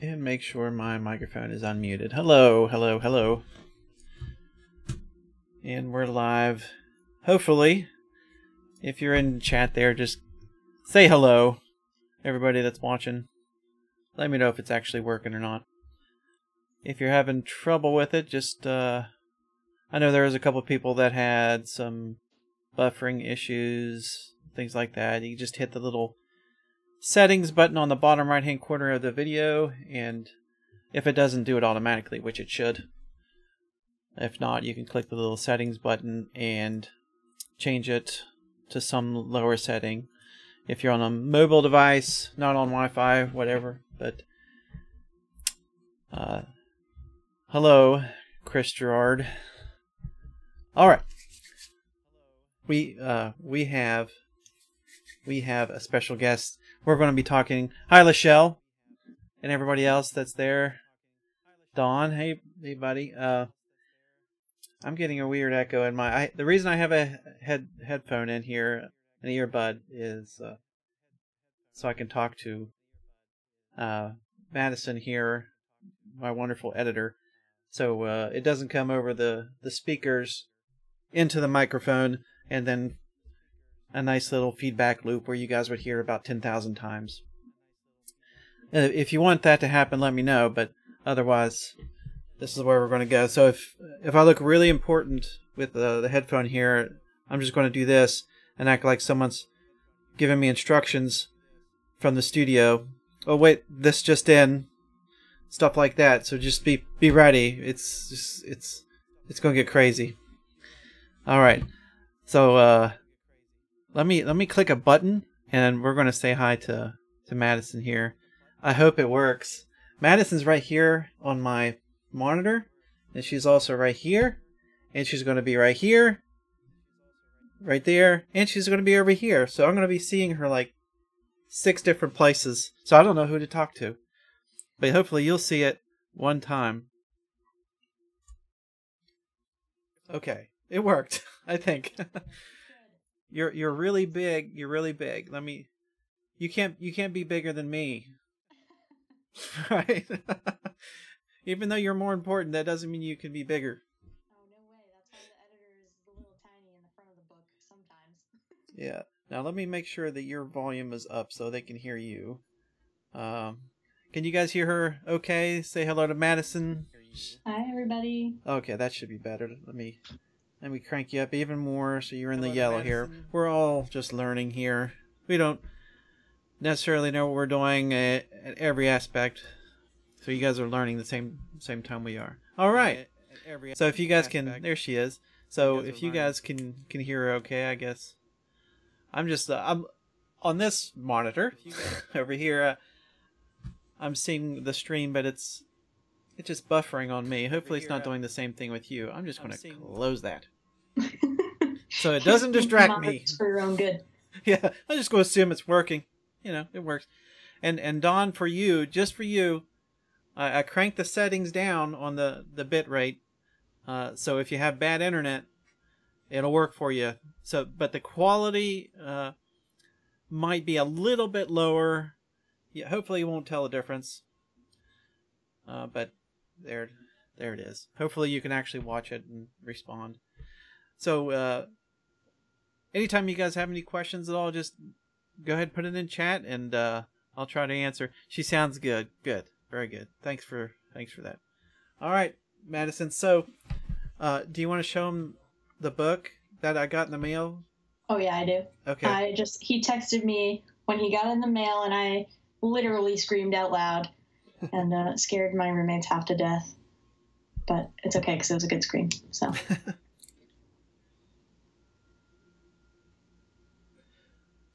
And make sure my microphone is unmuted. Hello, hello, hello. And we're live. Hopefully, if you're in chat there, just say hello. Everybody that's watching, let me know if it's actually working or not. If you're having trouble with it, just, I know there was a couple of people that had some buffering issues, things like that. You just hit the little settings button on the bottom right hand corner of the video, and if it doesn't do it automatically, which it should, if not, you can click the little settings button and change it to some lower setting if you're on a mobile device, not on Wi-Fi, whatever. But hello, Chris Gerard. All right, we have a special guest. We're going to be talking. Hi, Lachelle, and everybody else that's there. Dawn, hey buddy. I'm getting a weird echo in my. The reason I have a headphone in here, an earbud, is so I can talk to Madison here, my wonderful editor, so it doesn't come over the speakers into the microphone, and then a nice little feedback loop where you guys would hear about 10,000 times. If you want that to happen, let me know, but otherwise, this is where we're going to go. So if I look really important with the headphone here, I'm just going to do this and act like someone's giving me instructions from the studio. Oh wait, this just in. Stuff like that. So just be ready. It's going to get crazy. All right. So let me click a button, and we're going to say hi to Madison here. I hope it works. Madison's right here on my monitor, and she's also right here, and she's going to be right here, right there, and she's going to be over here. So I'm going to be seeing her like 6 different places. So I don't know who to talk to, but hopefully you'll see it one time. Okay, it worked. I think. You're really big. You're really big. You can't be bigger than me. Right? Even though you're more important, that doesn't mean you can be bigger. Oh, no way. That's why the editor is a little tiny in the front of the book sometimes. Yeah. Now let me make sure that your volume is up so they can hear you. Can you guys hear her okay? Say hello to Madison. Hi, everybody. Okay, that should be better. Let me crank you up even more so you're in the yellow here. We're all just learning here. We don't necessarily know what we're doing at every aspect. So you guys are learning the same time we are. All right. So if you guys can, there she is. So if you guys can hear her okay, I guess. I'm just I'm on this monitor over here. I'm seeing the stream, but it's just buffering on me. Hopefully it's not doing the same thing with you. I'm just going to close that. So it doesn't distract me. For your own good. Yeah, I'm just going to assume it's working. You know, it works. And Dawn, for you, just for you, I cranked the settings down on the bit rate. So if you have bad internet, it'll work for you. So, but the quality might be a little bit lower. Yeah, hopefully you won't tell a difference. But there it is. Hopefully you can actually watch it and respond. So anytime you guys have any questions at all, just go ahead and put it in chat, and I'll try to answer. She sounds good. Good. Very good. Thanks for that. All right, Madison. So, do you want to show him the book that I got in the mail? Oh yeah, I do. Okay. He texted me when he got in the mail, and I literally screamed out loud and scared my roommates half to death. But it's okay because it was a good scream. So.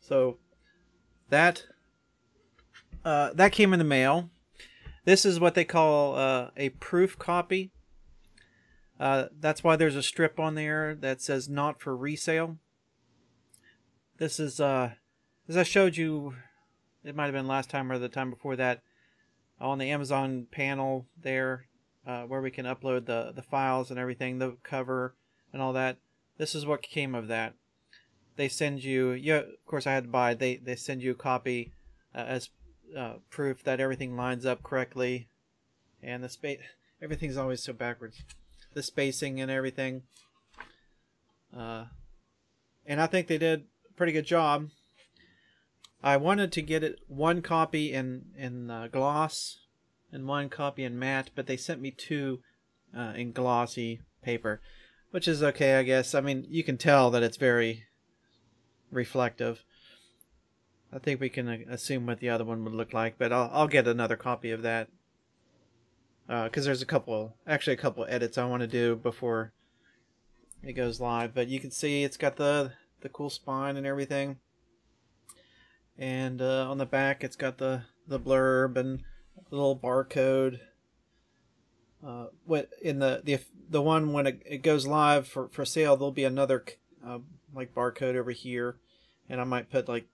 So that came in the mail, This is what they call a proof copy. That's why there's a strip on there that says "not for resale." This is as I showed you. It might have been last time or the time before that on the Amazon panel there, where we can upload the files and everything, the cover and all that. This is what came of that. They send you, yeah, of course I had to buy, they send you a copy as proof that everything lines up correctly, and the space, everything's always so backwards, the spacing and everything, and I think they did a pretty good job. I wanted to get it one copy in gloss and one copy in matte, but they sent me two in glossy paper, which is okay, I guess. I mean, you can tell that it's very reflective. I think we can assume what the other one would look like, but I'll get another copy of that because there's a couple edits I want to do before it goes live. But you can see it's got the cool spine and everything, and on the back it's got the blurb and the little barcode. What in the one when it goes live for sale, there'll be another like barcode over here, and I might put like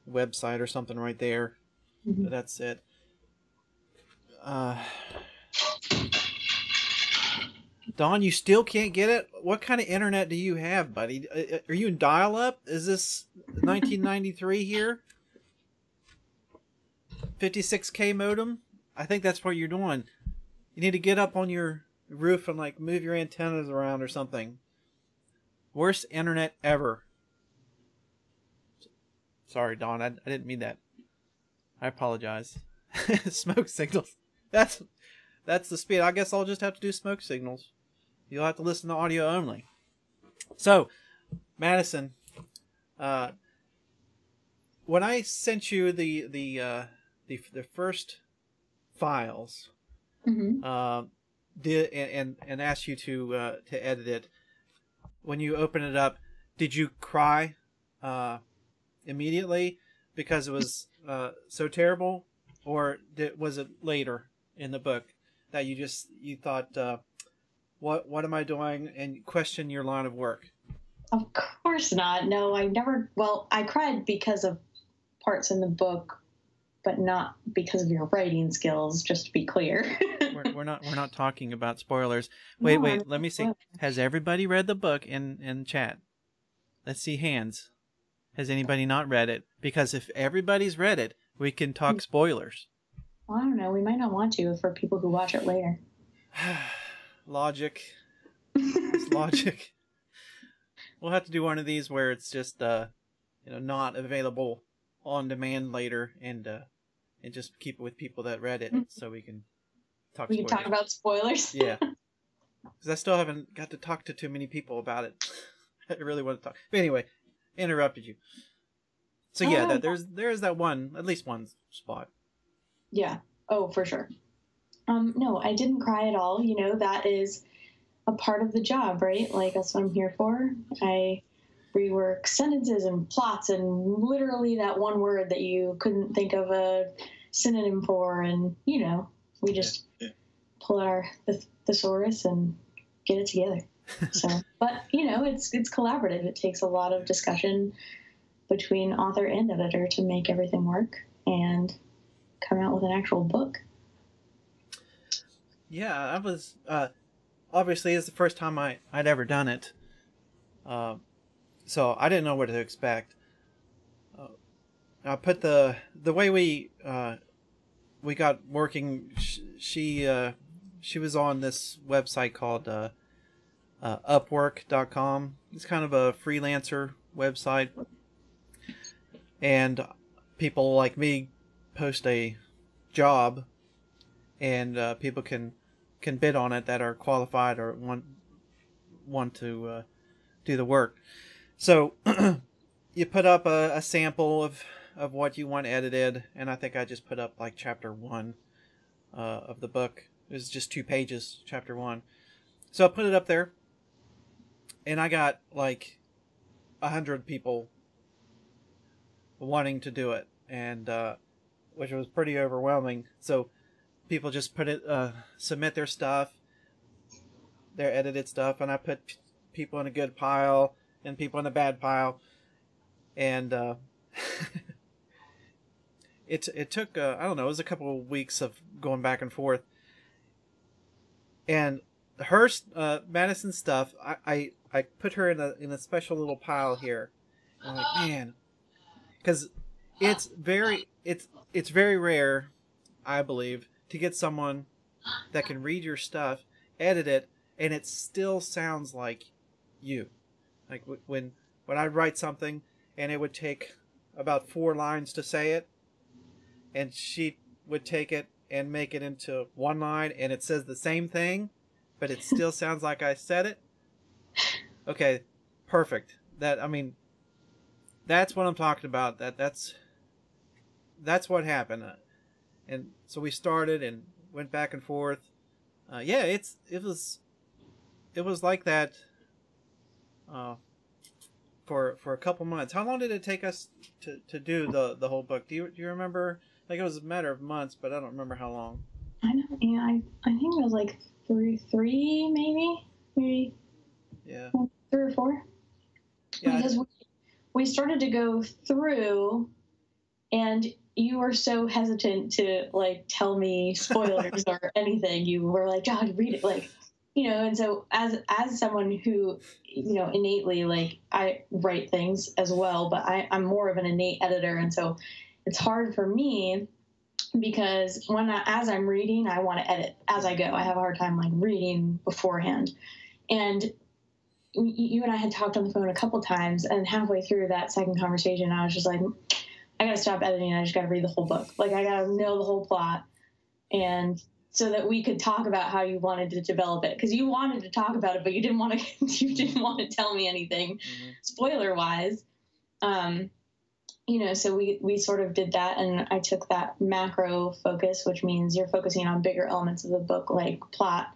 website or something right there. Mm-hmm. But that's it. Don, you still can't get it? What kind of internet do you have, buddy? Are you in dial-up? Is this 1993 here? 56K modem? I think that's what you're doing. You need to get up on your roof and like move your antennas around or something. Worst internet ever. Sorry, Don. I didn't mean that. I apologize. Smoke signals. That's the speed. I guess I'll just have to do smoke signals. You'll have to listen to audio only. So, Madison, when I sent you the first files, Mm-hmm. and asked you to edit it, when you open it up, did you cry immediately because it was so terrible, or was it later in the book that you thought, what am I doing, and question your line of work? Of course not. No, I never. Well, I cried because of parts in the book, but not because of your writing skills. Just to be clear. We're not talking about spoilers. Wait, No, let me see. Has everybody read the book in chat? Let's see hands. Has anybody not read it? Because if everybody's read it, we can talk spoilers. Well, I don't know. We might not want to for people who watch it later. Logic. It's logic. We'll have to do one of these where it's just not available on demand later, and just keep it with people that read it, so we can talk. We can talk about spoilers. Yeah, because I still haven't got to talk to too many people about it. I really want to talk, but anyway, interrupted you. So yeah, there's that one, at least one spot. Yeah. Oh, for sure. No, I didn't cry at all. You know, that is a part of the job, right? Like, that's what I'm here for. I rework sentences and plots and literally that one word that you couldn't think of a synonym for. And, we just pull out our thesaurus and get it together. So, but, it's collaborative. It takes a lot of discussion between author and editor to make everything work and come out with an actual book. Yeah, I was obviously it's the first time I'd ever done it, so I didn't know what to expect. I put the way we got working. She was on this website called Upwork.com. It's kind of a freelancer website, and people like me post a job, and people can bid on it that are qualified or want to do the work. So you put up a sample of what you want edited, and I think I just put up like chapter 1 of the book. It was just 2 pages, chapter 1. So I put it up there, and I got like 100 people wanting to do it, and which was pretty overwhelming. So people just submit their stuff, their edited stuff, and I put people in a good pile and people in a bad pile, and it took I don't know, it was a couple of weeks of going back and forth, and her Madison's stuff, I put her in a special little pile here. And I'm like, man, because it's very rare, I believe, to get someone that can read your stuff, edit it, and it still sounds like you. Like when I'd write something and it would take about 4 lines to say it, and she would take it and make it into 1 line, and it says the same thing, but it still sounds like I said it. Okay, perfect. That's what I'm talking about. That's what happened. And so we started and went back and forth. Yeah, it was like that for a couple months. How long did it take us to do the whole book? Do you remember? Like, it was a matter of months, but I don't remember how long. I know. Yeah, I think it was like three maybe. Yeah. 3 or 4. Yeah. Because we started to go through, and you were so hesitant to like tell me spoilers or anything. You were like, "God, read it," like, And so as someone who, innately, like, I write things as well, but I'm more of an innate editor, and so it's hard for me because as I'm reading, I want to edit as I go. I have a hard time like reading beforehand, and you and I had talked on the phone a couple times, and halfway through that second conversation, I was just like, I got to stop editing. I just got to read the whole book. Like, I got to know the whole plot. And so that we could talk about how you wanted to develop it. Because you wanted to talk about it, but you didn't want to tell me anything spoiler wise. So we sort of did that, and I took that macro focus, which means you're focusing on bigger elements of the book, like plot,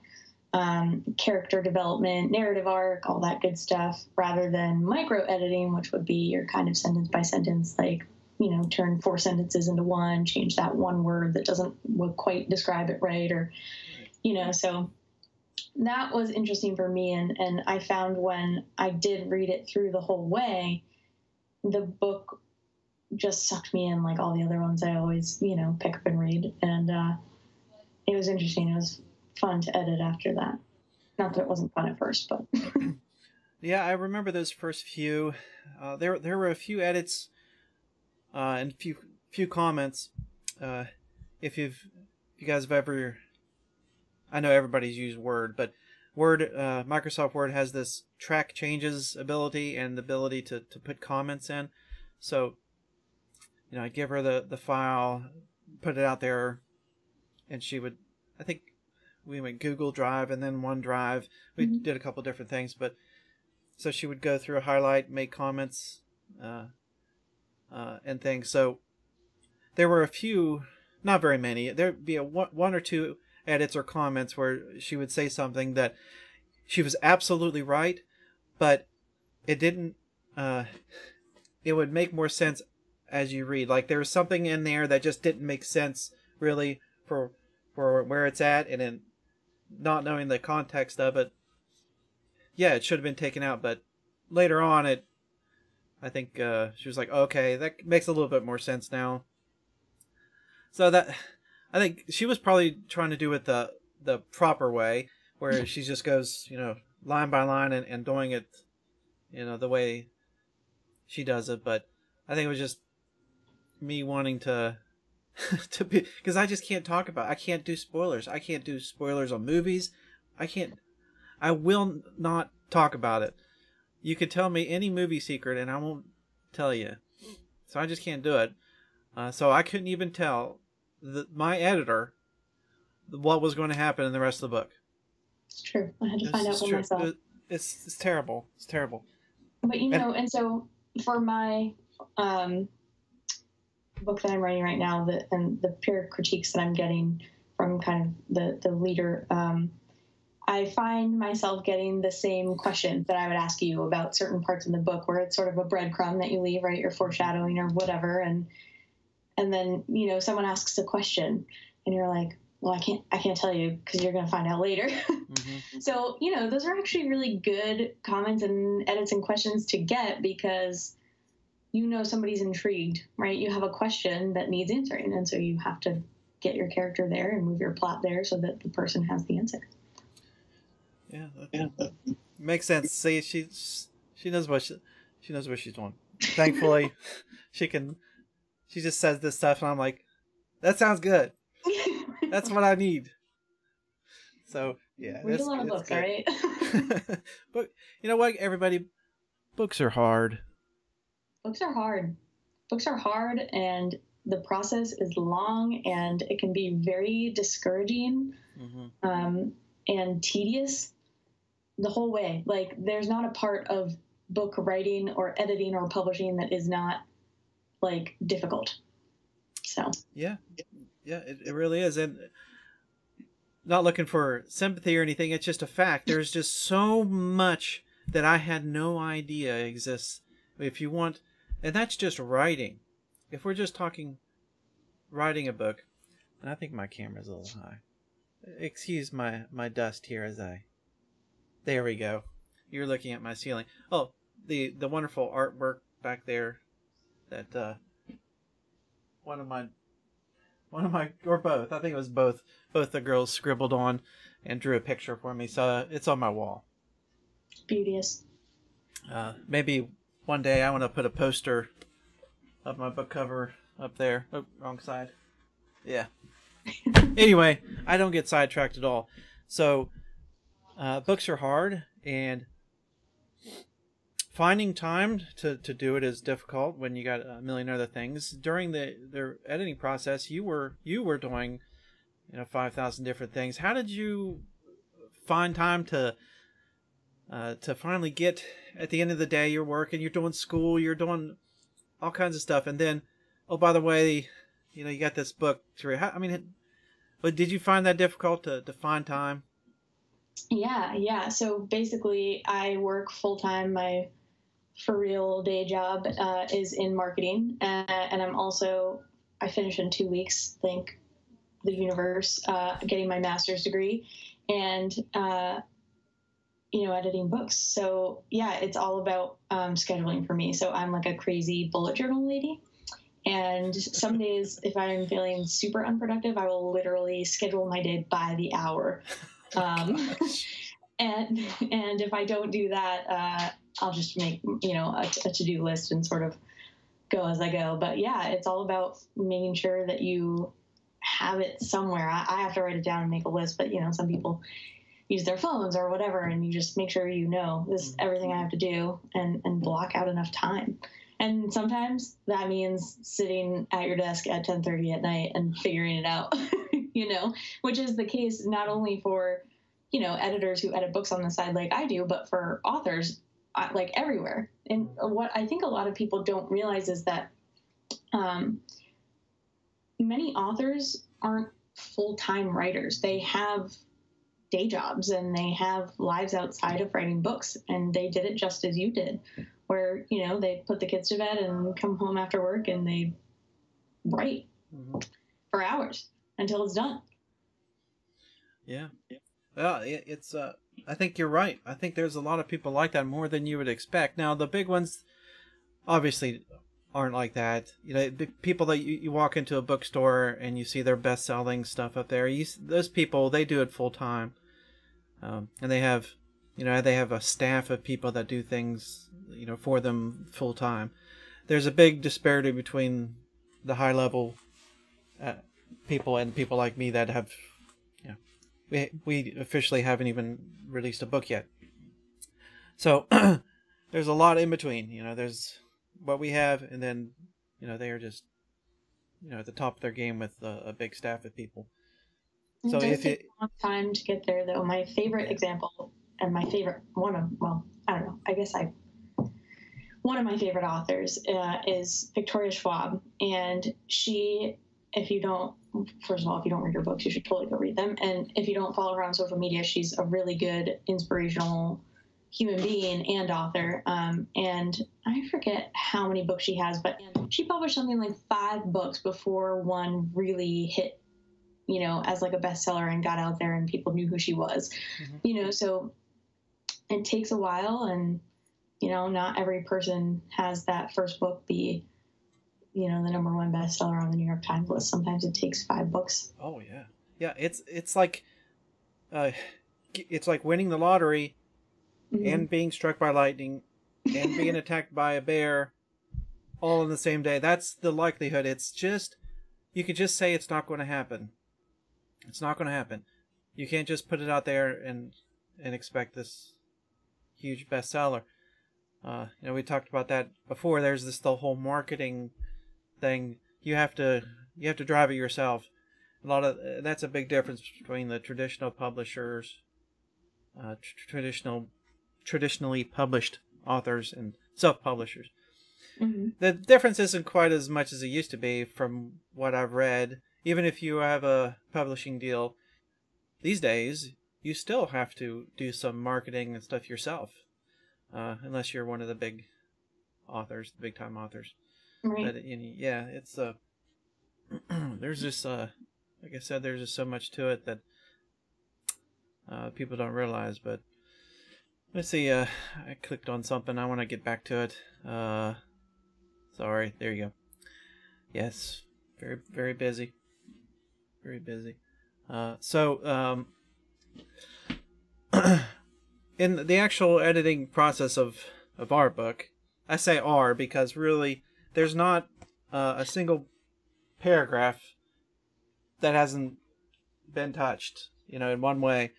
character development, narrative arc, all that good stuff, rather than micro editing, which would be your kind of sentence by sentence, like, turn 4 sentences into 1, change that 1 word that doesn't quite describe it right, or, so that was interesting for me. And I found when I did read it through the whole way, the book just sucked me in like all the other ones I always, pick up and read. And it was interesting. It was fun to edit after that. Not that it wasn't fun at first, but yeah, I remember those first few. There were a few edits and few comments. If you guys have ever, I know everybody's used Word, but Microsoft Word has this track changes ability and the ability to put comments in. So, I give her the file, put it out there, and she would, I think we went Google Drive and then OneDrive. We did a couple different things, but so she would go through a highlight, make comments, and things. So there were a few, not very many. There'd be one or two edits or comments where she would say something that she was absolutely right, but it didn't. It would make more sense as you read. Like, there was something in there that just didn't make sense really for where it's at, and then not knowing the context of it. Yeah, it should have been taken out, but later on, I think she was like, okay, that makes a little bit more sense now. So I think she was probably trying to do it the proper way, where she just goes, line by line and doing it, the way she does it. But I think it was just me wanting to be, because I just can't talk about, I can't do spoilers. I can't do spoilers on movies. I will not talk about it. You could tell me any movie secret and I won't tell you. So I just can't do it. So I couldn't even tell my editor what was going to happen in the rest of the book. It's true. I had to find out for myself. It's terrible. It's terrible. But and so for my book that I'm writing right now, and the peer critiques that I'm getting from kind of the leader, I find myself getting the same question that I would ask you about certain parts in the book, where it's sort of a breadcrumb that you leave, right? You're foreshadowing or whatever, and then someone asks a question, and you're like, well, I can't tell you because you're going to find out later. Mm-hmm. So, those are actually really good comments and edits and questions to get because somebody's intrigued, right? You have a question that needs answering, and so you have to get your character there and move your plot there so that the person has the answer. Yeah, that makes sense. See, she knows what she knows what she's doing. Thankfully, she just says this stuff, and I'm like, that sounds good. That's what I need. So yeah, read a lot of books, all right? But you know what, everybody, books are hard. Books are hard. Books are hard, and the process is long, and it can be very discouraging, and tedious the whole way. Like, there's not a part of book writing or editing or publishing that is not like difficult. So yeah, it really is. And not looking for sympathy or anything, it's just a fact. There's just so much that I had no idea exists. If you want, and that's just writing. If we're just talking writing a book, and I think my camera's a little high. Excuse my dust here as there we go. You're looking at my ceiling. Oh, the wonderful artwork back there that one of my or both. I think it was both the girls scribbled on and drew a picture for me. So it's on my wall. Beauteous. Maybe one day I want to put a poster of my book cover up there. Oh, wrong side. Yeah. Anyway, I don't get sidetracked at all. So, books are hard, and finding time to do it is difficult when you got a million other things. During the editing process, you were doing 5,000 different things. How did you find time to finally get, at the end of the day, you're working, you're doing school, you're doing all kinds of stuff, and then, oh, by the way, you got this book to read. But did you find that difficult to find time? Yeah. So basically, I work full time. My for real day job is in marketing, and I finish in 2 weeks. Thank the universe, getting my master's degree, and editing books. So yeah, it's all about scheduling for me. So I'm like a crazy bullet journal lady. And some days, if I'm feeling super unproductive, I will literally schedule my day by the hour. And if I don't do that, I'll just make, a to-do list and sort of go as I go. But yeah, it's all about making sure that you have it somewhere. I have to write it down and make a list, but some people use their phones or whatever, and you just make sure this is everything I have to do and block out enough time. And sometimes that means sitting at your desk at 10:30 at night and figuring it out, which is the case not only for, editors who edit books on the side like I do, but for authors like everywhere. And what I think a lot of people don't realize is that many authors aren't full-time writers. They have day jobs and they have lives outside of writing books, and they did it just as you did, where they put the kids to bed and come home after work and they write for hours until it's done. Yeah. Well, it's I think you're right. I think there's a lot of people like that, more than you would expect. Now, the big ones obviously aren't like that. People that you walk into a bookstore and you see their best-selling stuff up there. Those people, they do it full time, and they have a staff of people that do things for them full time. There's a big disparity between the high level people and people like me that have we officially haven't even released a book yet. So there's a lot in between. There's what we have, and then they are just at the top of their game with a big staff of people. So it does take a long time to get there, though. My favorite example, and my favorite one of my favorite authors is Victoria Schwab, and she, first of all, if you don't read her books, you should totally go read them. And if you don't follow her on social media, she's a really good, inspirational human being and author. And I forget how many books she has, but she published something like 5 books before one really hit you know, as like a bestseller and got out there and people knew who she was, you know, so it takes a while, and, you know, not every person has that first book be, you know, the #1 bestseller on the New York Times list. Sometimes it takes 5 books. Oh yeah, yeah. It's like, it's like winning the lottery, and being struck by lightning, and being attacked by a bear, all in the same day. That's the likelihood. It's just, you could just say it's not going to happen. It's not going to happen. You can't just put it out there and expect this huge bestseller. You know, we talked about that before. There's the whole marketing thing. You have to drive it yourself. That's a big difference between the traditional publishers, traditionally published authors, and self-publishers. The difference isn't quite as much as it used to be from what I've read. Even if you have a publishing deal, these days you still have to do some marketing and stuff yourself, unless you're one of the big authors, the big time authors. Right. But yeah, it's there's just like I said, there's just so much to it that people don't realize. But let's see, I clicked on something. I want to get back to it. Sorry, there you go. Yes, very, very busy. Very busy. So in the actual editing process of our book, I say our because really there's not a single paragraph that hasn't been touched, you know, in one way.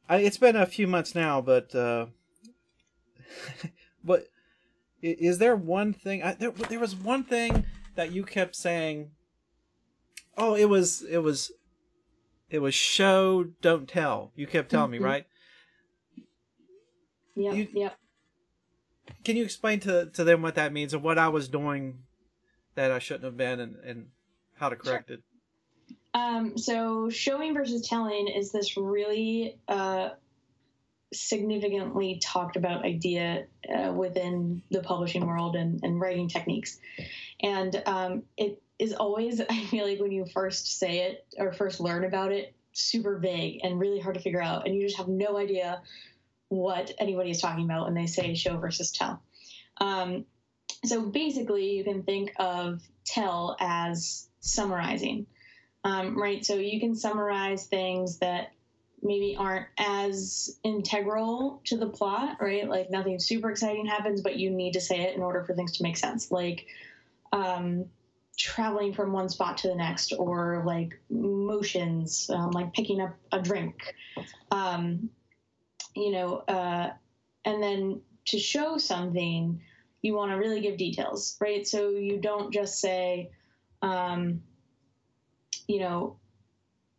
It's been a few months now, but but is there one thing? There was one thing that you kept saying. Oh, it was show, don't tell. You kept telling me, right? Yep. Can you explain to them what that means and what I was doing that I shouldn't have been, and how to correct it? So showing versus telling is this really significantly talked about idea within the publishing world and writing techniques. And it is always, I feel like when you first say it or first learn about it, super vague and really hard to figure out. And you just have no idea what anybody is talking about when they say show versus tell. So basically you can think of tell as summarizing, right? So you can summarize things that maybe aren't as integral to the plot, right? Like nothing super exciting happens, but you need to say it in order for things to make sense. Like traveling from one spot to the next, or like motions, like picking up a drink, you know, and then to show something, you want to really give details, right? So you don't just say, you know,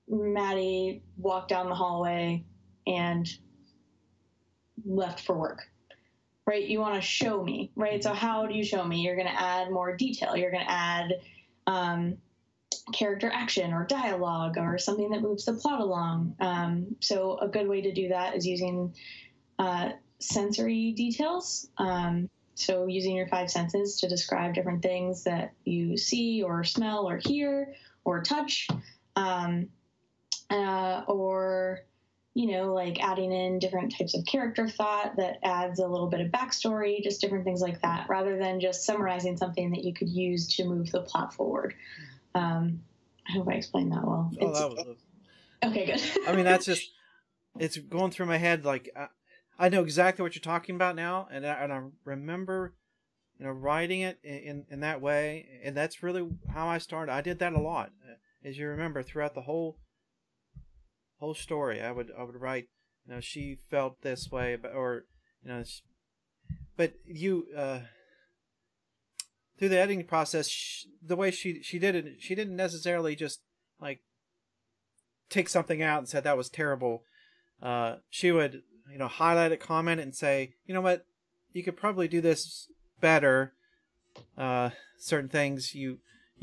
Maddie walked down the hallway and left for work, right? You want to show me, right? So how do you show me? You're going to add more detail. You're going to add character action or dialogue or something that moves the plot along. So a good way to do that is using sensory details. So using your 5 senses to describe different things that you see or smell or hear or touch. Or, you know, like adding in different types of character thought that adds a little bit of backstory, just different things like that, rather than just summarizing something that you could use to move the plot forward. I hope I explained that well. Oh, that was okay, good. I mean, that's just, it's going through my head. Like, I know exactly what you're talking about now, and I remember, you know, writing it in that way, and that's really how I started. I did that a lot, as you remember, throughout the whole story. I would write, you know, she felt this way, or, you know, but you through the editing process, the way she did it, she didn't necessarily just like take something out and said that was terrible. She would, you know, highlight it, comment it, and say, you know what, you could probably do this better. Certain things you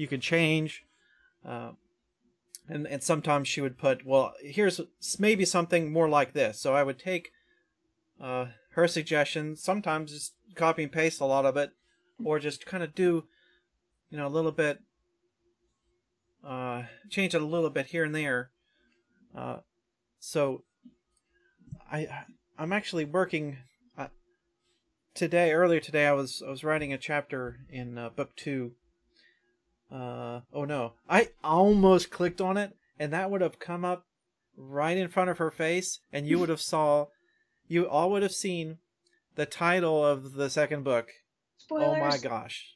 could change. And sometimes she would put, well, here's maybe something more like this. So I would take her suggestions, sometimes just copy and paste a lot of it, or just kind of do, you know, a little bit change it a little bit here and there. So I'm actually working earlier today. I was writing a chapter in book 2. Oh no, I almost clicked on it, and that would have come up right in front of her face, and you all would have seen the title of the second book. Spoilers. Oh my gosh.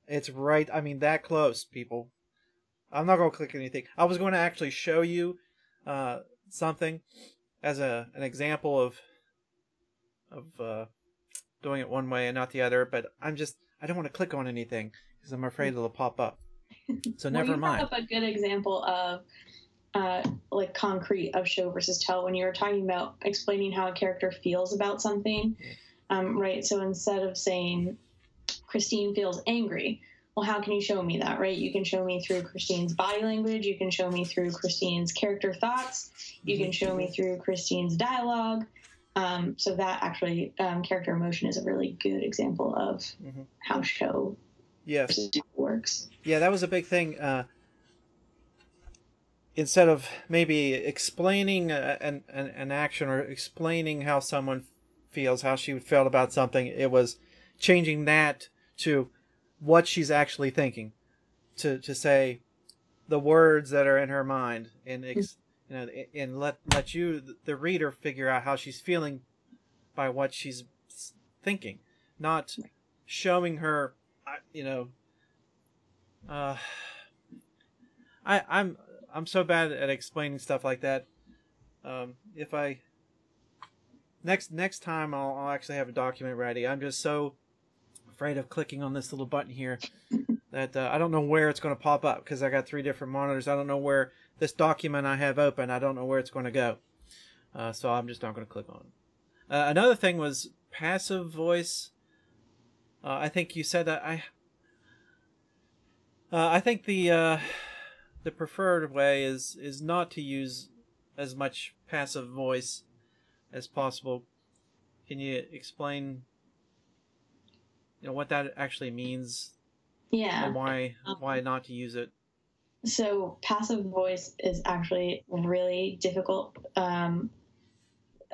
It's right, I mean, that close, people. I'm not going to click anything. I was going to actually show you something as an example of doing it one way and not the other, but I don't want to click on anything because I'm afraid it'll pop up. So never mind. You brought up a good example of like concrete of show versus tell when you were talking about explaining how a character feels about something. Right. So instead of saying Christine feels angry, well, how can you show me that, right? You can show me through Christine's body language. You can show me through Christine's character thoughts. You can show me through Christine's dialogue. So that actually, character emotion is a really good example of how show works. Yeah, that was a big thing. Instead of maybe explaining an action or explaining how someone feels, how she felt about something, it was changing that to what she's actually thinking, to say the words that are in her mind, and and let you, the reader, figure out how she's feeling by what she's thinking, not showing her. I'm so bad at explaining stuff like that. If I next time I'll actually have a document ready. I'm just so afraid of clicking on this little button here that I don't know where it's going to pop up because I got 3 different monitors. I don't know where this document I have open. I don't know where it's going to go. So I'm just not going to click on it. Another thing was passive voice. I think you said that I think the preferred way is not to use as much passive voice as possible. Can you explain what that actually means? Yeah. And why not to use it? So passive voice is actually really difficult.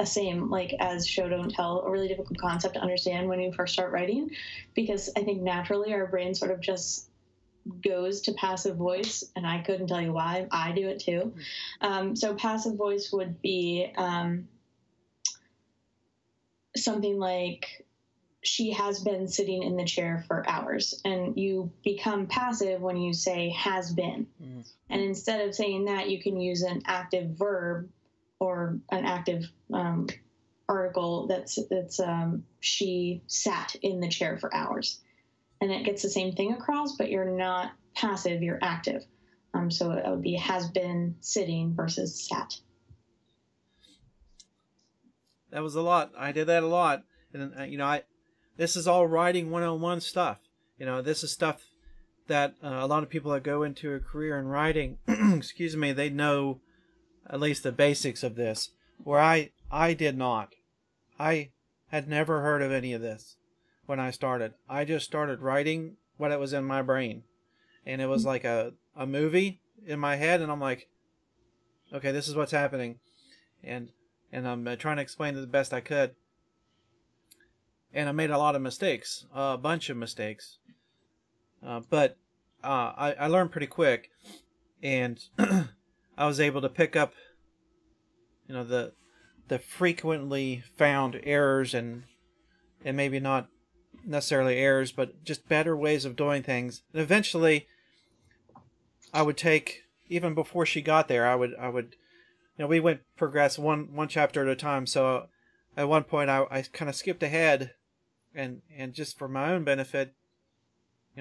Same like as show don't tell, a really difficult concept to understand when you first start writing, because I think naturally our brain sort of just goes to passive voice, and I couldn't tell you why. I do it too. So passive voice would be something like, she has been sitting in the chair for hours, and you become passive when you say has been. And instead of saying that, you can use an active verb or an active article that's she sat in the chair for hours, and it gets the same thing across, but you're not passive, you're active. So it would be has been sitting versus sat. That was a lot. I did that a lot, and this is all writing 101 stuff. This is stuff that a lot of people that go into a career in writing, excuse me, they know at least the basics of this, where I did not. I had never heard of any of this when I started. I just started writing what it was in my brain, and it was like a movie in my head, and I'm like, okay, this is what's happening, and I'm trying to explain it the best I could. And I made a lot of mistakes, a bunch of mistakes. But I learned pretty quick, and I was able to pick up, the frequently found errors and maybe not necessarily errors, but just better ways of doing things. And eventually, I would take, even before she got there, I would, we went progress one chapter at a time. So at one point, I kind of skipped ahead. And just for my own benefit,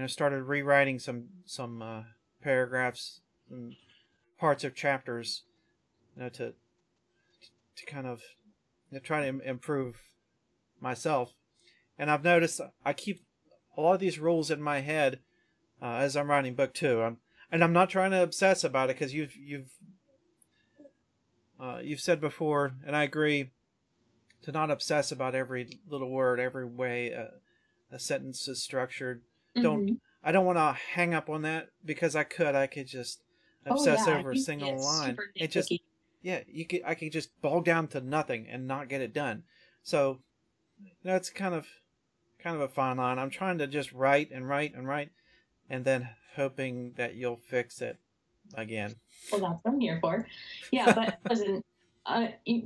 started rewriting some paragraphs and parts of chapters, to kind of try to improve myself. And I've noticed I keep a lot of these rules in my head as I'm writing book 2. I'm not trying to obsess about it, because you've said before, and I agree, to not obsess about every little word, every way a sentence is structured. I don't want to hang up on that because I could just Oh obsess yeah, over a you can single get line. super It just, nitpicky. yeah, I could just bog down to nothing and not get it done. So, it's kind of a fine line. I'm trying to just write and write and write, and then hoping that you'll fix it again. Well, that's what I'm here for. Yeah, but listen,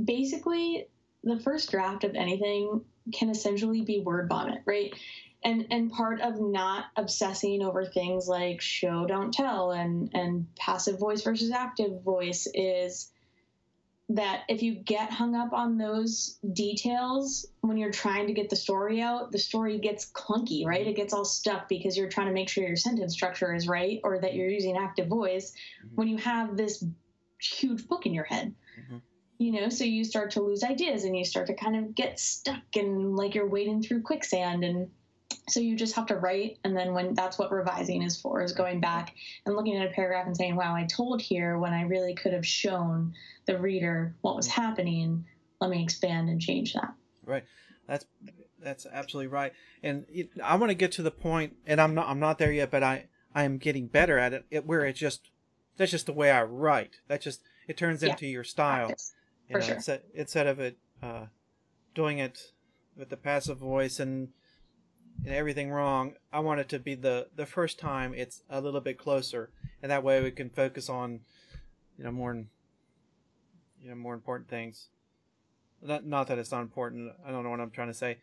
basically, the first draft of anything can essentially be word vomit, right? And part of not obsessing over things like show don't tell and passive voice versus active voice is that if you get hung up on those details when you're trying to get the story out, the story gets clunky, right? It gets all stuck because you're trying to make sure your sentence structure is right or that you're using active voice when you have this huge book in your head. So you start to lose ideas and you start to kind of get stuck and like you're wading through quicksand. And so you just have to write. And then when that's what revising is for, is going back and looking at a paragraph and saying, wow, I told here when I really could have shown the reader what was happening. Let me expand and change that. Right. That's absolutely right. And I want to get to the point, and I'm not there yet, but I am getting better at it, where that's just the way I write. It turns into your style. Practice, for sure. Instead of it doing it with the passive voice and everything wrong, I want it to be the first time it's a little bit closer, and that way we can focus on more important things. Not that it's not important. I don't know what I'm trying to say.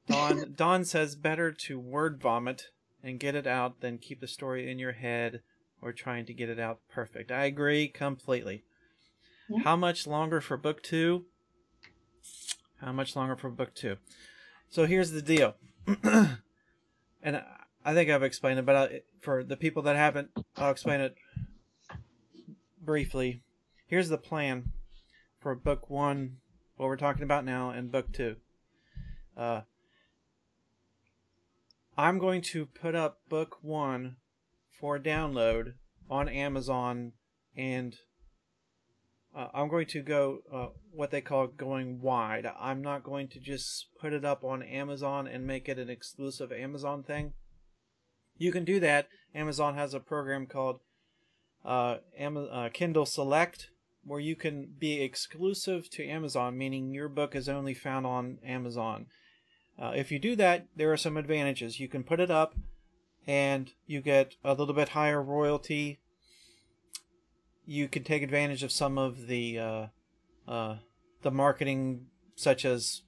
Dawn says better to word vomit and get it out than keep the story in your head or trying to get it out perfect. I agree completely. Yeah. How much longer for book 2? So here's the deal. And I think I've explained it, but for the people that haven't, I'll explain it briefly. Here's the plan for book 1, what we're talking about now, and book 2. I'm going to put up book 1 for download on Amazon, and I'm going to go what they call going wide. I'm not going to just put it up on Amazon and make it an exclusive Amazon thing. You can do that. Amazon has a program called Kindle Select, where you can be exclusive to Amazon, meaning your book is only found on Amazon. If you do that, there are some advantages. You can put it up and you get a little bit higher royalty. You can take advantage of some of the marketing, such as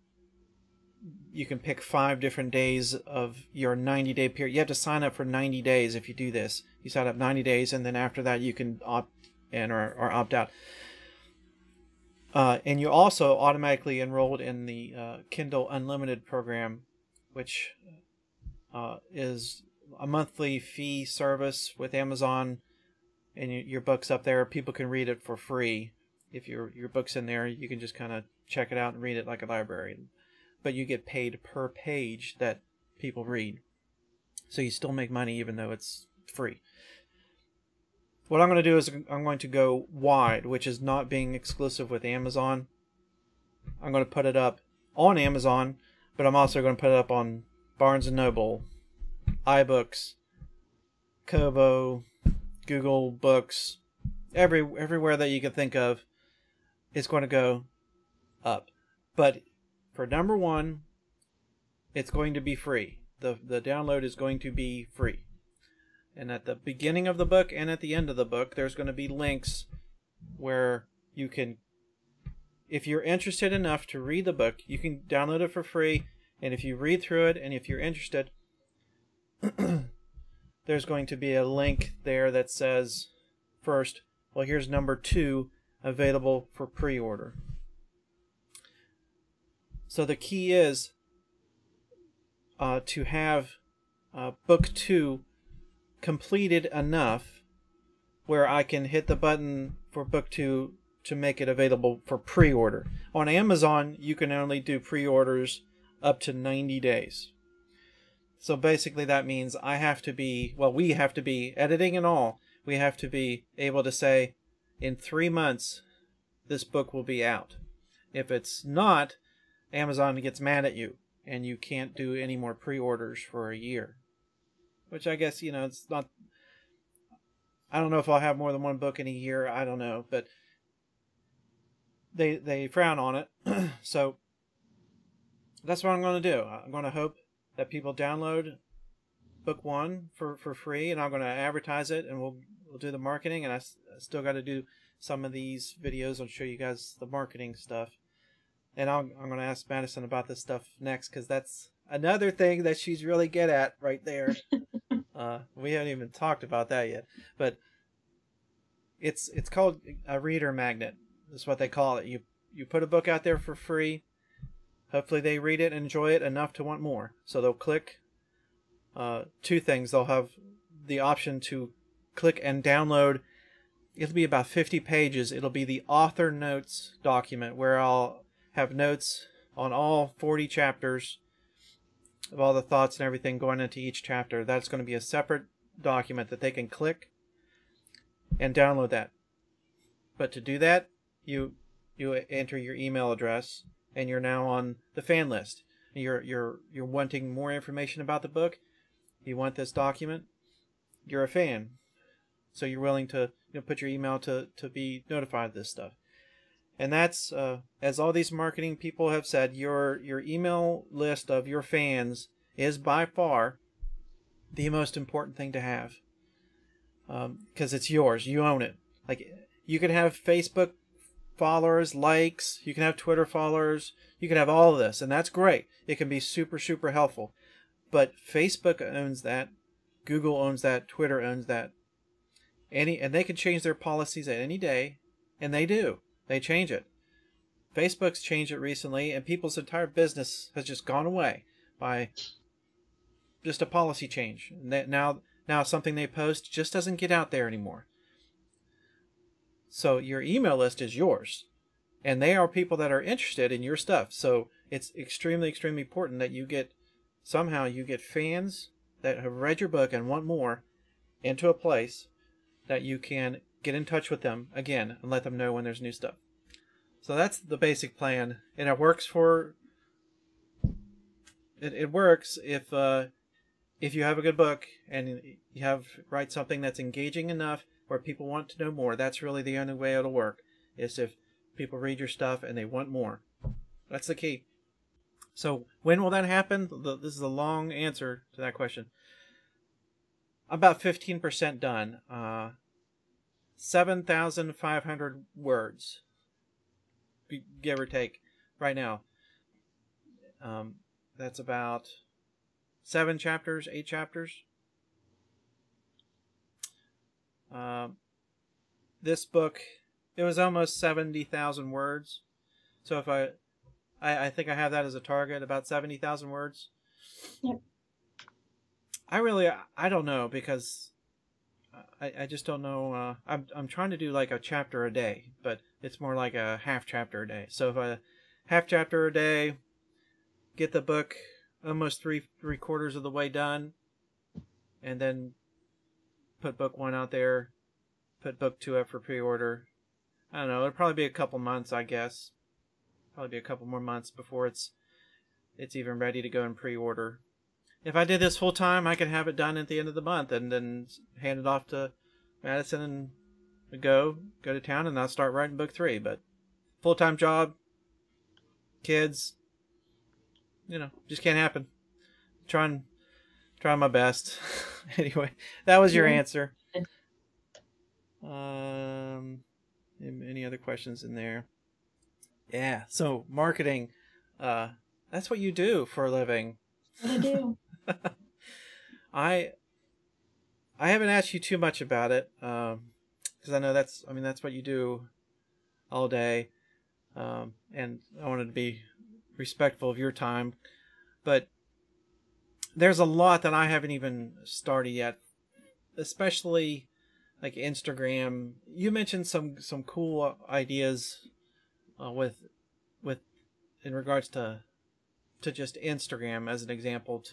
you can pick 5 different days of your 90-day period. You have to sign up for 90 days if you do this. You sign up 90 days, and then after that you can opt in or opt out. And you also automatically enrolled in the Kindle Unlimited program, which is a monthly fee service with Amazon, and your book's up there. People can read it for free. If your book's in there, you can just kind of check it out and read it like a library. But you get paid per page that people read. So you still make money even though it's free. What I'm going to do is I'm going to go wide, which is not being exclusive with Amazon. I'm going to put it up on Amazon, but I'm also going to put it up on Barnes & Noble, iBooks, Kobo, Google Books, everywhere that you can think of. It's going to go up. But for number 1, it's going to be free. The download is going to be free. And at the beginning of the book and at the end of the book, there's going to be links where you can, if you're interested enough to read the book, you can download it for free. And if you read through it, and if you're interested, there's going to be a link there that says, first, well, here's number 2 available for pre-order. So the key is to have book 2 completed enough where I can hit the button for book 2 to make it available for pre-order. On Amazon, you can only do pre-orders up to 90 days. So basically that means we have to be, editing and all, we have to be able to say, in 3 months, this book will be out. If it's not, Amazon gets mad at you, and you can't do any more pre-orders for a year. which I guess, it's not, I don't know if I'll have more than one book in a year. I don't know, but they frown on it. So that's what I'm going to do. I'm going to hope that people download book one for free, and I'm going to advertise it, and we'll do the marketing. And I still got to do some of these videos. I'll show you guys the marketing stuff, and I'm going to ask Madison about this stuff next, because that's another thing that she's really good at right there. We haven't even talked about that yet, but it's called a reader magnet. That's what they call it. You put a book out there for free. Hopefully they read it and enjoy it enough to want more. So they'll click two things. They'll have the option to click and download. It'll be about 50 pages. It'll be the author notes document, where I'll have notes on all 40 chapters of all the thoughts and everything going into each chapter. That's going to be a separate document that they can click and download that. But to do that, you enter your email address, and you're now on the fan list. You're wanting more information about the book. You want this document. You're a fan, so you're willing to put your email to be notified of this stuff. And that's as all these marketing people have said, your email list of your fans is by far the most important thing to have, because it's yours. You own it. Like, you can have Facebook followers, likes, you can have Twitter followers, you can have all of this, and that's great. It can be super, super helpful. But Facebook owns that, Google owns that, Twitter owns that. And they can change their policies at any day, and they do. They change it. Facebook's changed it recently, and people's entire business has just gone away by just a policy change. And that now something they post just doesn't get out there anymore. So your email list is yours, and they are people that are interested in your stuff. So it's extremely, extremely important that you get fans that have read your book and want more into a place that you can get in touch with them again and let them know when there's new stuff. So that's the basic plan, and it works it works if you have a good book and you write something that's engaging enough where people want to know more. That's really the only way it'll work, is if people read your stuff and they want more. That's the key. So when will that happen? This is a long answer to that question. About 15% done. 7,500 words, give or take, right now. That's about 8 chapters. This book, it was almost 70,000 words. So if I think I have that as a target, about 70,000 words. Yep. I don't know, because I just don't know. I'm trying to do like a chapter a day, but it's more like a half chapter a day. So if I half chapter a day, get the book almost three quarters of the way done, and then put book one out there, put book two up for pre-order. I don't know. It'll probably be a couple months, I guess. Probably be a couple more months before it's even ready to go in pre-order. If I did this full time, I could have it done at the end of the month, and then hand it off to Madison and go to town, and I'll start writing book 3. But full-time job, kids, just can't happen. Trying my best. Anyway, that was your answer. Any other questions in there? Yeah. So marketing, that's what you do for a living. What I do. I haven't asked you too much about it, because I know that's what you do all day, and I wanted to be respectful of your time, but there's a lot that I haven't even started yet, especially like Instagram. You mentioned some cool ideas with in regards to just Instagram as an example.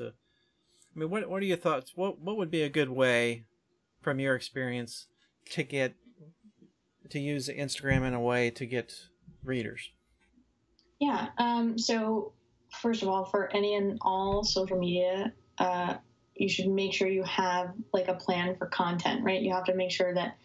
What are your thoughts? What would be a good way, from your experience, to use Instagram in a way to get readers? Yeah. So first of all, for any and all social media, you should make sure you have like a plan for content, right? You have to make sure that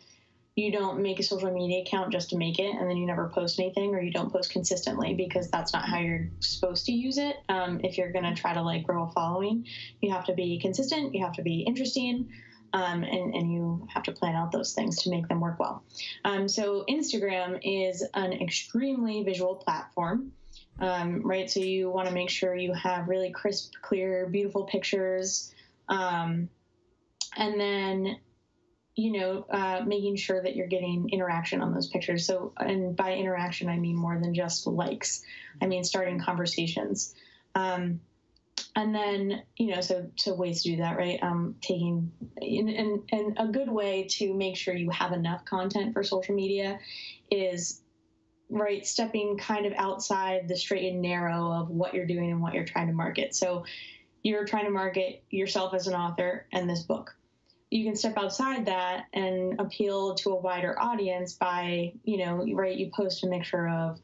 you don't make a social media account just to make it and then you never post anything, or you don't post consistently, because that's not how you're supposed to use it. If you're going to try to like grow a following, you have to be consistent, you have to be interesting, and you have to plan out those things to make them work well. So Instagram is an extremely visual platform, right? So you want to make sure you have really crisp, clear, beautiful pictures, and then making sure that you're getting interaction on those pictures. So, and by interaction, I mean more than just likes. I mean starting conversations. And then, so ways to do that, right? Taking, and a good way to make sure you have enough content for social media is, right, stepping kind of outside the straight and narrow of what you're doing and what you're trying to market. So you're trying to market yourself as an author and this book. You can step outside that and appeal to a wider audience by, right, you post a mixture of,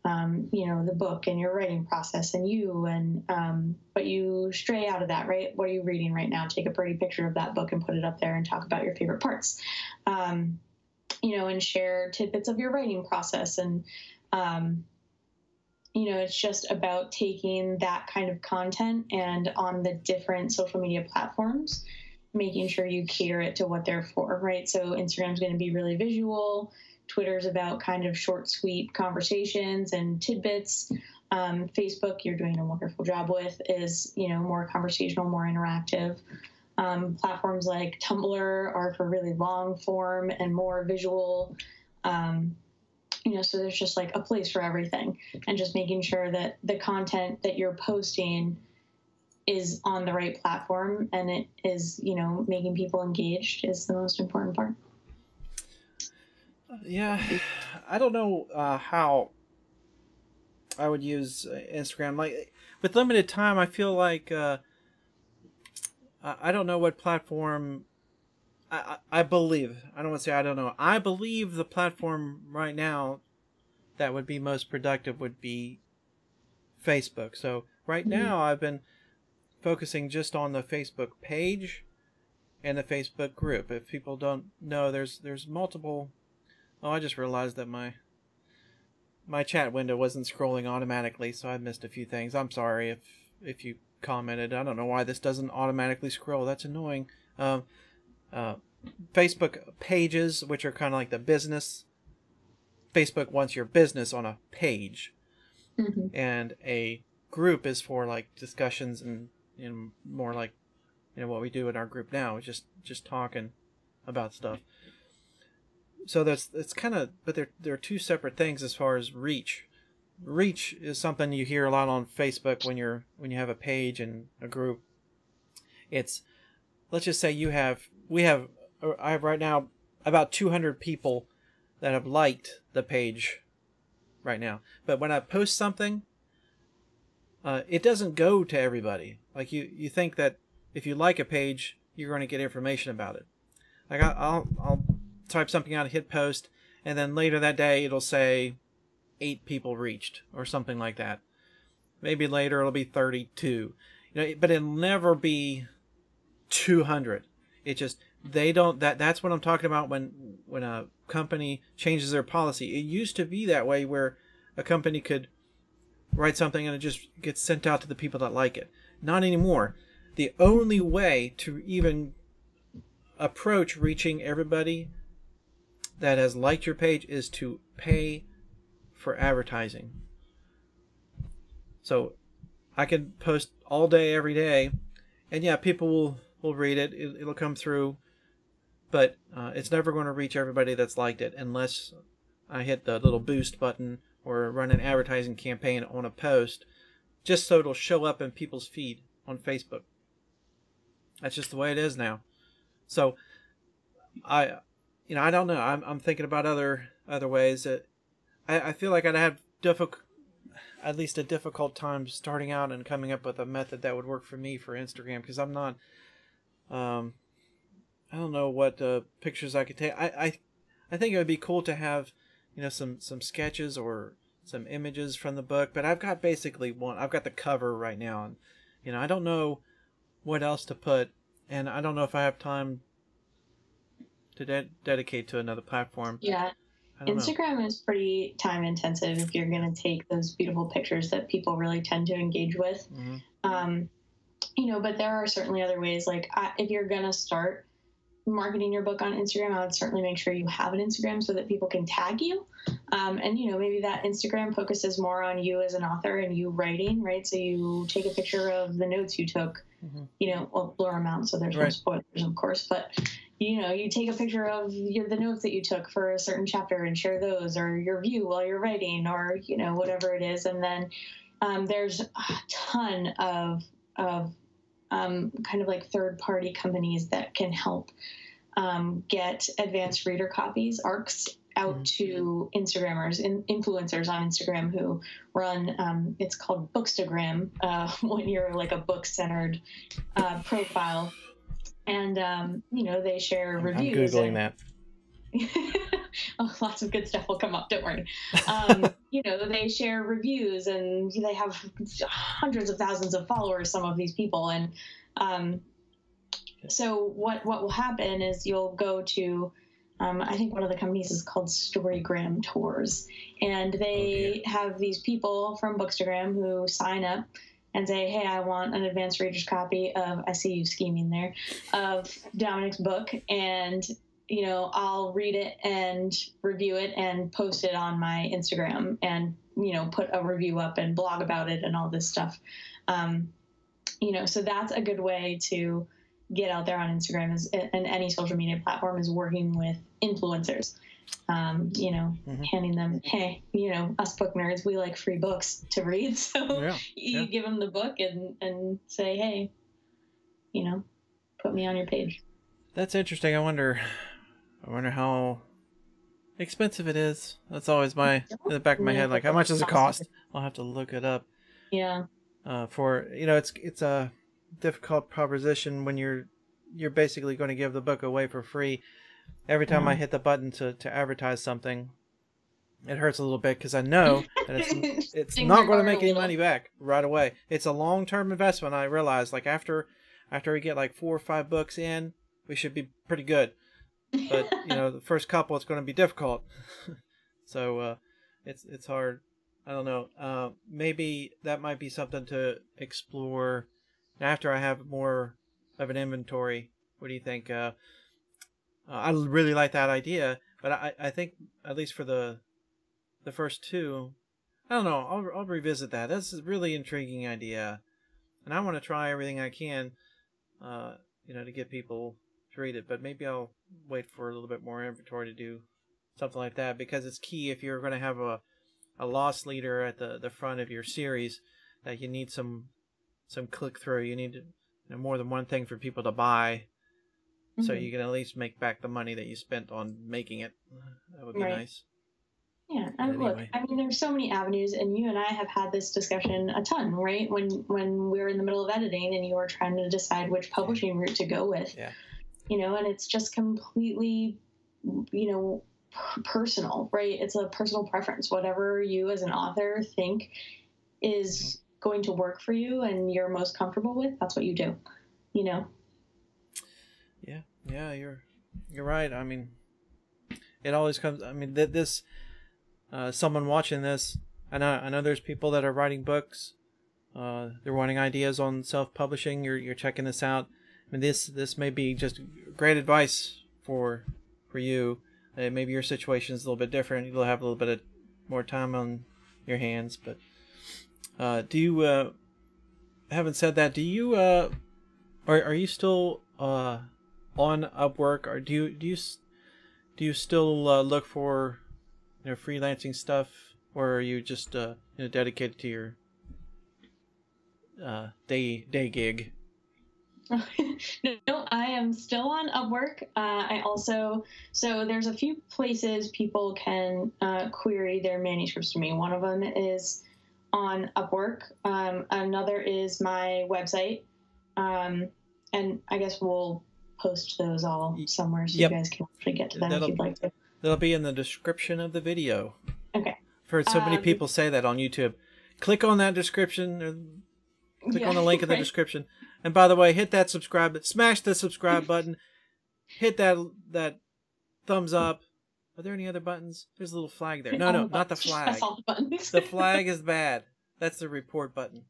the book and your writing process and but you stray out of that, right? What are you reading right now? Take a pretty picture of that book and put it up there and talk about your favorite parts, and share tidbits of your writing process. And, it's just about taking that kind of content and on the different social media platforms, making sure you cater it to what they're for, right? So Instagram's going to be really visual. Twitter's about kind of short, sweet conversations and tidbits. Facebook, you're doing a wonderful job with, is, more conversational, more interactive. Platforms like Tumblr are for really long form and more visual. So there's just like a place for everything, and just making sure that the content that you're posting is on the right platform and it is, making people engaged is the most important part. Yeah, I don't know how I would use Instagram. Like, with limited time, I feel like I don't know what platform. I believe, I don't want to say I don't know, I believe the platform right now that would be most productive would be Facebook. So right now I've been focusing just on the Facebook page and the Facebook group. If people don't know, there's multiple. Oh, I just realized that my chat window wasn't scrolling automatically, so I missed a few things. I'm sorry if you commented. I don't know why this doesn't automatically scroll. That's annoying. Facebook pages, which are kind of like the business. Facebook wants your business on a page, and a group is for like discussions and more like what we do in our group now, is just talking about stuff. So it's kind of, but they're two separate things as far as reach. Reach is something you hear a lot on Facebook when you have a page and a group. It's, let's just say I have right now about 200 people that have liked the page right now. But when I post something, it doesn't go to everybody. Like you think that if you like a page, you're going to get information about it. Like I'll type something out, hit post, and then later that day it'll say 8 people reached or something like that. Maybe later it'll be 32. But it'll never be 200. It just, they don't, that's what I'm talking about when a company changes their policy. It used to be that way, where a company could write something and it just gets sent out to the people that like it. Not anymore. The only way to even approach reaching everybody that has liked your page is to pay for advertising. So I can post all day, every day, and yeah, people will read it. It'll come through, but it's never going to reach everybody that's liked it unless I hit the little boost button or run an advertising campaign on a post, just so it'll show up in people's feed on Facebook. That's just the way it is now. So I don't know. I'm thinking about other ways that I feel like I'd have at least a difficult time starting out and coming up with a method that would work for me for Instagram, because I'm not. I don't know what pictures I could take. I think it would be cool to have some sketches or some images from the book, but I've got basically one. I've got the cover right now, and I don't know what else to put and I don't know if I have time to dedicate to another platform. Yeah. I don't know. Instagram is pretty time intensive if you're going to take those beautiful pictures that people really tend to engage with. You know, but there are certainly other ways. Like if you're going to start marketing your book on Instagram, I would certainly make sure you have an Instagram so that people can tag you. And, you know, maybe that Instagram focuses more on you as an author and you writing, right? So you take a picture of the notes you took, you know, well, blur them out, so there's no spoilers, of course, but, you know, you take a picture of the notes that you took for a certain chapter and share those, or your view while you're writing, or, you know, whatever it is. And then there's a ton of kind of like third-party companies that can help get advanced reader copies, ARCs, out to Instagrammers, influencers on Instagram who run, it's called Bookstagram, when you're like a book-centered profile. And, you know, they share reviews. I'm Googling that. Oh, lots of good stuff will come up, don't worry. You know, they share reviews and they have hundreds of thousands of followers, some of these people. And so what will happen is you'll go to, I think one of the companies is called Storygram Tours. And they have these people from Bookstagram who sign up and say, hey, I want an advanced reader's copy of, I see you scheming there, of Dominic's book. And you know, I'll read it and review it and post it on my Instagram and, you know, put a review up and blog about it and all this stuff. You know, so that's a good way to get out there on Instagram and any social media platform is working with influencers. You know, handing them, hey, you know, us book nerds, we like free books to read. So you give them the book and say, hey, you know, put me on your page. That's interesting. I wonder how expensive it is. That's always in the back of my head. Like, how much does it cost? I'll have to look it up. Yeah. For, you know, it's a difficult proposition when you're basically going to give the book away for free. Every time I hit the button to advertise something, it hurts a little bit because I know that it's not going to make any money back right away. It's a long-term investment. I realize, like, after we get like 4 or 5 books in, we should be pretty good. But you know, the first couple, it's going to be difficult. So it's hard. I don't know. Maybe that might be something to explore after I have more of an inventory. What do you think? I really like that idea, but I think at least for the first 2, I don't know. I'll revisit that. That's a really intriguing idea, and I want to try everything I can, you know, to get people to read it. But maybe I'll wait for a little bit more inventory to do something like that, because it's key if you're going to have a loss leader at the front of your series, that you need some click through. You need more than one thing for people to buy, so you can at least make back the money that you spent on making it. That would be nice. Yeah, and anyway. Look, I mean, there's so many avenues, and you and I have had this discussion a ton, right? When we were in the middle of editing and you were trying to decide which publishing route to go with. Yeah. You know, and it's just completely, you know, personal, right? It's a personal preference. Whatever you as an author think is going to work for you and you're most comfortable with, that's what you do, you know? Yeah, you're right. I mean, it always comes, I mean, this, someone watching this, I know there's people that are writing books, they're wanting ideas on self-publishing. You're checking this out. I mean, this may be just great advice for you. Maybe your situation is a little bit different. You'll have a little bit of more time on your hands. But do you? Having said that, do you? Are you still on Upwork, or do you still look for freelancing stuff, or are you just dedicated to your day gig? No, I am still on Upwork. So there's a few places people can query their manuscripts to me. One of them is on Upwork. Another is my website. And I guess we'll post those all somewhere so you guys can actually get to them if you'd like to. That'll be in the description of the video. Okay. I've heard so many people say that on YouTube. Click on that description, or click on the link in the description. And by the way, hit that subscribe, smash the subscribe button, hit that thumbs up. Are there any other buttons? There's a little flag there. No, not the flag. Press all the buttons. The flag is bad. That's the report button.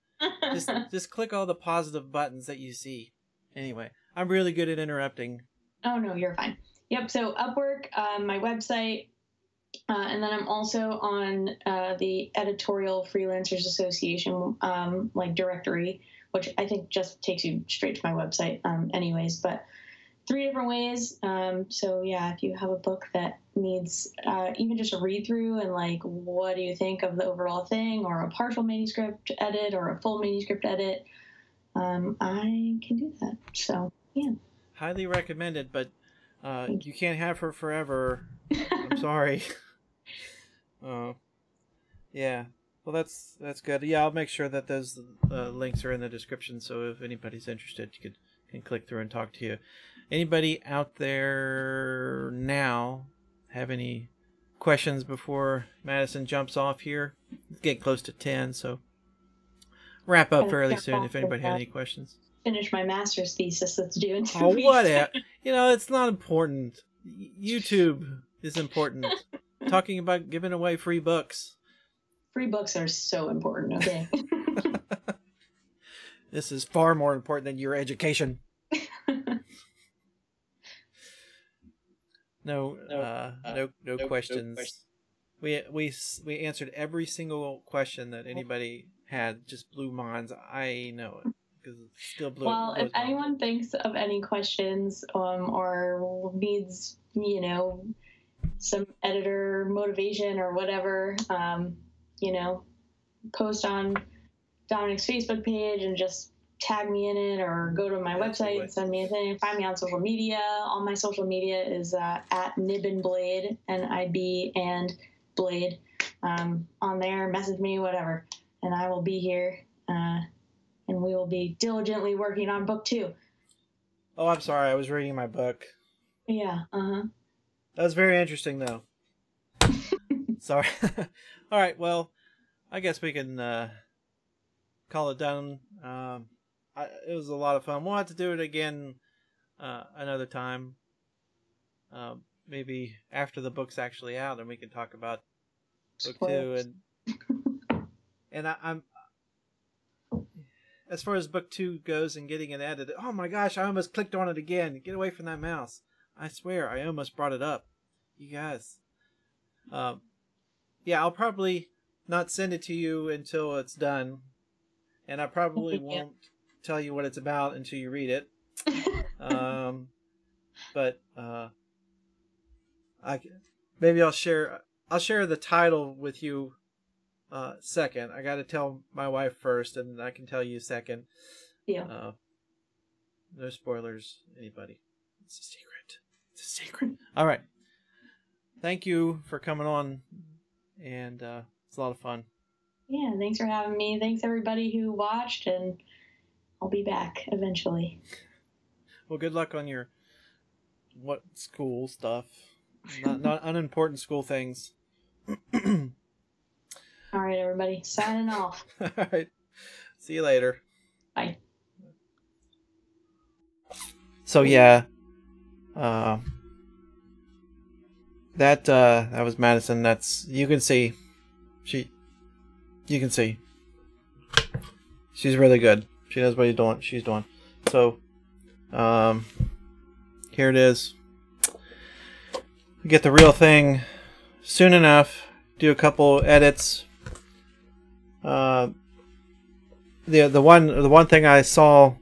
Just click all the positive buttons that you see. Anyway, I'm really good at interrupting. Oh, no, you're fine. Yep, so Upwork, my website, and then I'm also on the Editorial Freelancers Association directory, which I think just takes you straight to my website anyways, but 3 different ways. So yeah, if you have a book that needs even just a read through and like, what do you think of the overall thing, or a partial manuscript edit or a full manuscript edit, I can do that. So yeah. Highly recommended, but you can't have her forever. I'm sorry. Yeah. Well, that's good. Yeah, I'll make sure that those links are in the description, so if anybody's interested, you can click through and talk to you. Anybody out there now have any questions before Madison jumps off here? It's getting close to 10, so wrap up fairly soon if anybody had any questions. Finish my master's thesis that's due in 2 Oh, weeks. whatever. It's not important. YouTube is important. Talking about giving away free books. Free books are so important, okay? This is far more important than your education. No questions. We answered every single question that anybody had. Just blew minds. I know it because it still blew. Well, if anyone thinks of any questions or needs, some editor motivation or whatever, post on Dominic's Facebook page and just tag me in it, or go to my website and send me a thing. Find me on social media. All my social media is at Nib and Blade, NIB and Blade. On there, message me, whatever, and I will be here. And we will be diligently working on book 2. Oh, I'm sorry. I was reading my book. Yeah. That was very interesting, though. Sorry. All right. Well, I guess we can call it done. It was a lot of fun. We'll have to do it again another time. Maybe after the book's actually out, and we can talk about book 2. And I'm as far as book 2 goes and getting it edited. Oh my gosh! I almost clicked on it again. Get away from that mouse! I swear, I almost brought it up. You guys. Yeah, I'll probably not send it to you until it's done, and I probably won't tell you what it's about until you read it. But maybe I'll share the title with you second. I got to tell my wife first, and I can tell you second. Yeah. No spoilers, anybody. It's a secret. It's a secret. All right. Thank you for coming on, and it's a lot of fun. Yeah, thanks for having me. Thanks everybody who watched, and I'll be back eventually. Well, good luck on your school stuff. Not unimportant school things. All right, everybody. Signing off. All right. See you later. Bye. So yeah, that was Madison. That's you can see, you can see, she's really good. She knows what she's doing. So, here it is. Get the real thing soon enough. Do a couple edits. The one thing I saw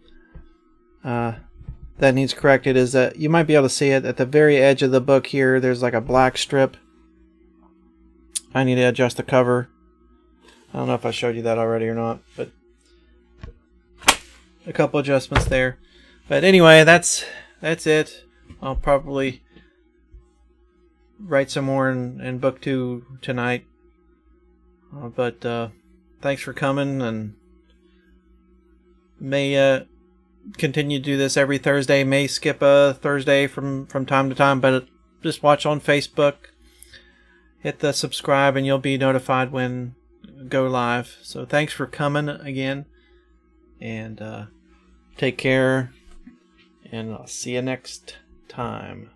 that needs corrected is that you might be able to see it at the very edge of the book here. There's like a black strip. I need to adjust the cover. I don't know if I showed you that already or not, but a couple adjustments there. But anyway, that's it. I'll probably write some more in book 2 tonight. But thanks for coming, and may continue to do this every Thursday. May skip a Thursday from time to time, but just watch on Facebook. Hit the subscribe, and you'll be notified when I go live. So thanks for coming again, and Take care, and I'll see you next time.